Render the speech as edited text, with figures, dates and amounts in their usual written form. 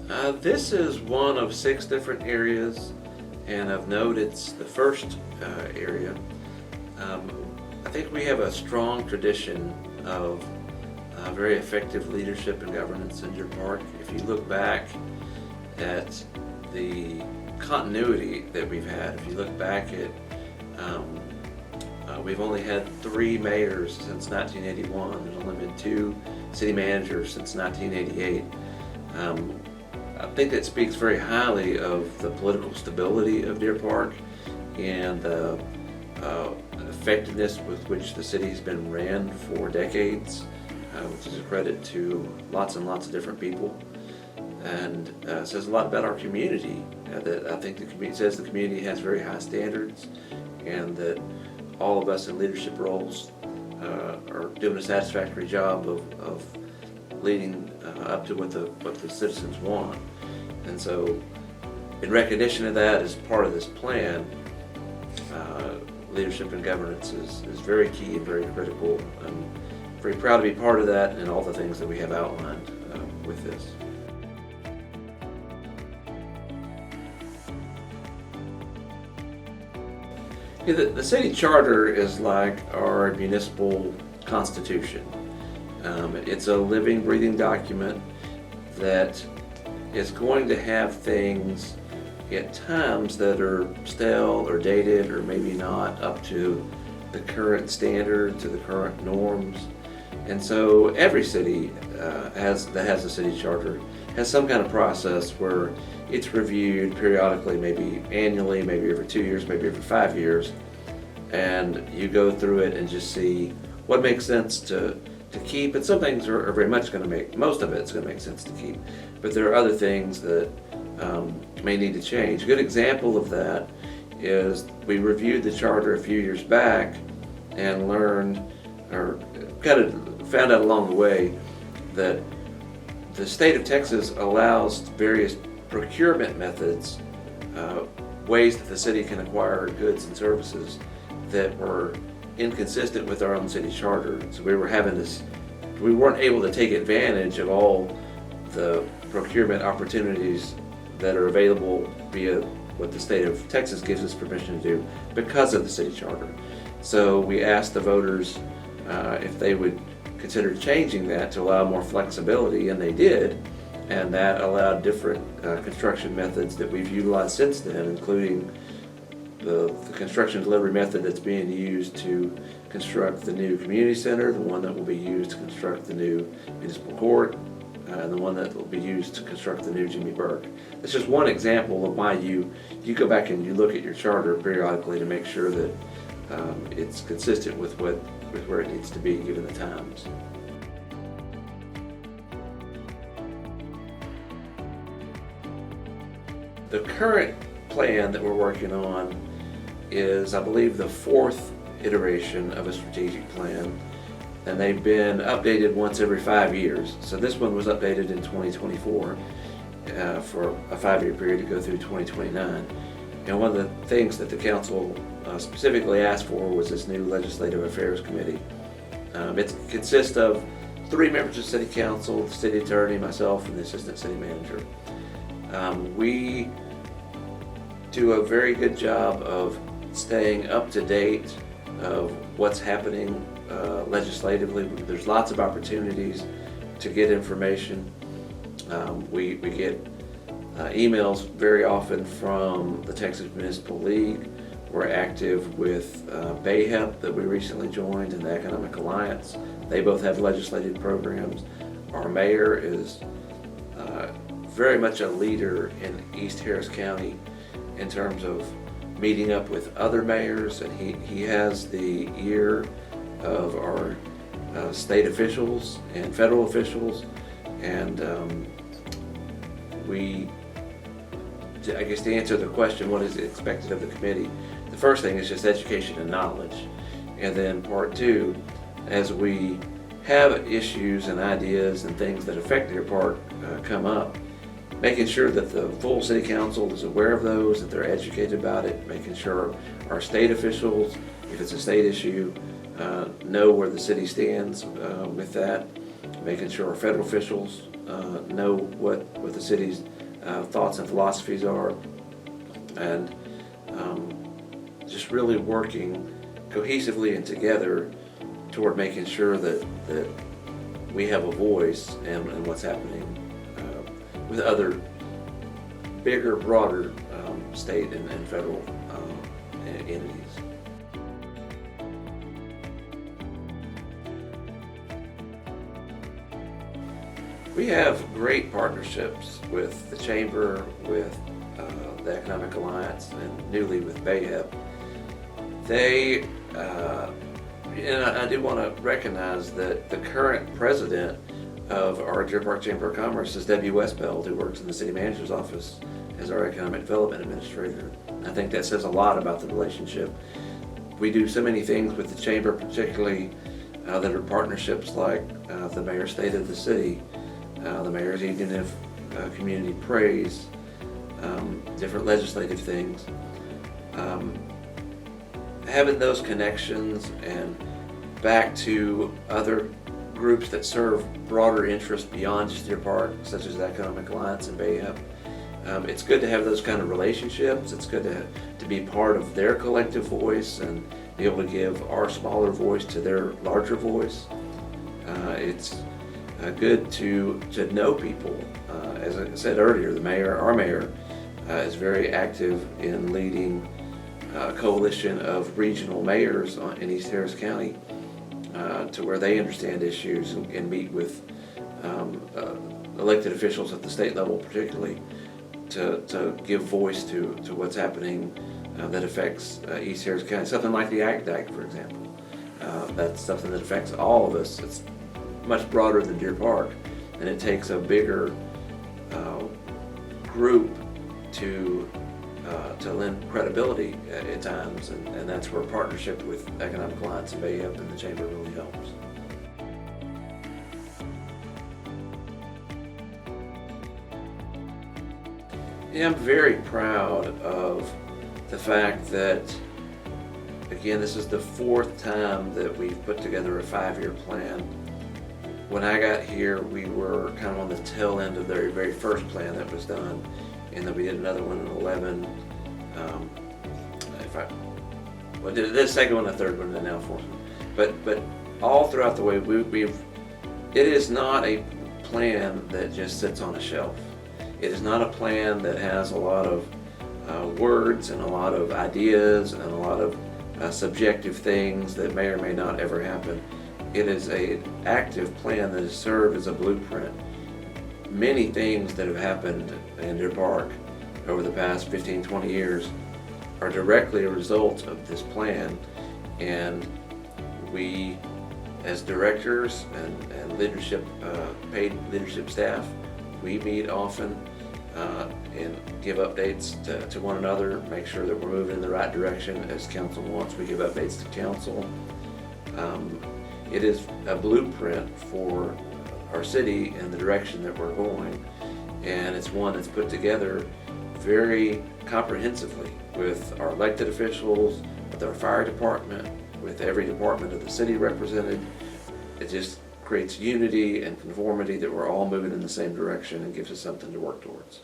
This is one of 6 different areas, and of note, it's the first area. Um, I think we have a strong tradition of very effective leadership and governance in Deer Park. If you look back at the continuity that we've had, if you look back at, we've only had 3 mayors since 1981. There's only been 2 city managers since 1988. I think that speaks very highly of the political stability of Deer Park and the effectiveness with which the city has been ran for decades, which is a credit to lots and lots of different people. And says a lot about our community. That I think the community says the community has very high standards, and that all of us in leadership roles are doing a satisfactory job of leading up to what the citizens want. And so, in recognition of that, as part of this plan, leadership and governance is very key and very critical. I'm very proud to be part of that and all the things that we have outlined with this. Yeah, the city charter is like our municipal constitution. It's a living, breathing document that is going to have things at times that are stale or dated or maybe not up to the current standard, to the current norms. And so every city that has a city charter has some kind of process where it's reviewed periodically, maybe annually, maybe every 2 years, maybe every 5 years, and you go through it and just see what makes sense to keep. And some things are very much going to most of it's going to make sense to keep, but there are other things that may need to change. A good example of that is we reviewed the charter a few years back and learned, or kind of found out along the way, that the state of Texas allows various procurement methods, ways that the city can acquire goods and services that were inconsistent with our own city charter. So we weren't able to take advantage of all the procurement opportunities that are available via what the state of Texas gives us permission to do because of the city charter. So we asked the voters if they would consider changing that to allow more flexibility, and they did, and that allowed different construction methods that we've utilized since then, including the construction delivery method that's being used to construct the new community center, the one that will be used to construct the new municipal court, and the one that will be used to construct the new Jimmy Burke. It's just one example of why you go back and you look at your charter periodically to make sure that it's consistent with where it needs to be given the times. The current plan that we're working on is, I believe, the 4th iteration of a strategic plan, and they've been updated once every 5 years. So this one was updated in 2024 for a 5-year period to go through 2029. And one of the things that the council specifically asked for was this new Legislative Affairs Committee. It consists of 3 members of City Council, the City Attorney, myself, and the Assistant City Manager. We do a very good job of staying up to date of what's happening legislatively. There's lots of opportunities to get information. We get emails very often from the Texas Municipal League. We're active with BAHEP that we recently joined, and the Economic Alliance. They both have legislative programs. Our mayor is very much a leader in East Harris County in terms of meeting up with other mayors, and he has the ear of our state officials and federal officials, and I guess to answer the question, what is expected of the committee, the first thing is just education and knowledge, and then part 2, as we have issues and ideas and things that affect Deer Park come up, making sure that the full city council is aware of those, that they're educated about it, making sure our state officials, if it's a state issue, know where the city stands with that, making sure our federal officials know what the city's thoughts and philosophies are, and just really working cohesively and together toward making sure that we have a voice in what's happening with other bigger, broader state and federal entities. We have great partnerships with the Chamber, with the Economic Alliance, and newly with BAHEP. They, and I do want to recognize that the current president of our Deer Park Chamber of Commerce is Debbie Westbeld, who works in the city manager's office as our economic development administrator. I think that says a lot about the relationship. We do so many things with the chamber, particularly that are partnerships like the Mayor's State of the City, the Mayor's Evening of Community Praise, different legislative things. Having those connections and back to other groups that serve broader interests beyond just Deer Park, such as the Economic Alliance and BAHEP. It's good to have those kind of relationships. It's good to be part of their collective voice and be able to give our smaller voice to their larger voice. It's good to know people. As I said earlier, our mayor, is very active in leading a coalition of regional mayors in East Harris County to where they understand issues and meet with elected officials at the state level particularly to give voice to what's happening that affects East Harris County. Something like the ACT Act, for example. That's something that affects all of us. It's much broader than Deer Park, and it takes a bigger group to lend credibility at times, and that's where partnership with Economic Alliance and BAHEP and the Chamber really helps. Yeah, I'm very proud of the fact that, again, this is the fourth time that we've put together a 5-year plan. When I got here, we were kind of on the tail end of the very first plan that was done, and then we did another one in 11. Did the second one, the third one, and now fourth one. But all throughout the way, it is not a plan that just sits on a shelf. It is not a plan that has a lot of words and a lot of ideas and a lot of subjective things that may or may not ever happen. It is an active plan that has served as a blueprint. Many things that have happened in Deer Park over the past 15, 20 years are directly a result of this plan, and we, as directors and leadership, paid leadership staff, we meet often and give updates to one another, make sure that we're moving in the right direction as council wants. We give updates to council. It is a blueprint for our city and the direction that we're going, and it's one that's put together very comprehensively with our elected officials, with our fire department, with every department of the city represented. It just creates unity and conformity that we're all moving in the same direction and gives us something to work towards.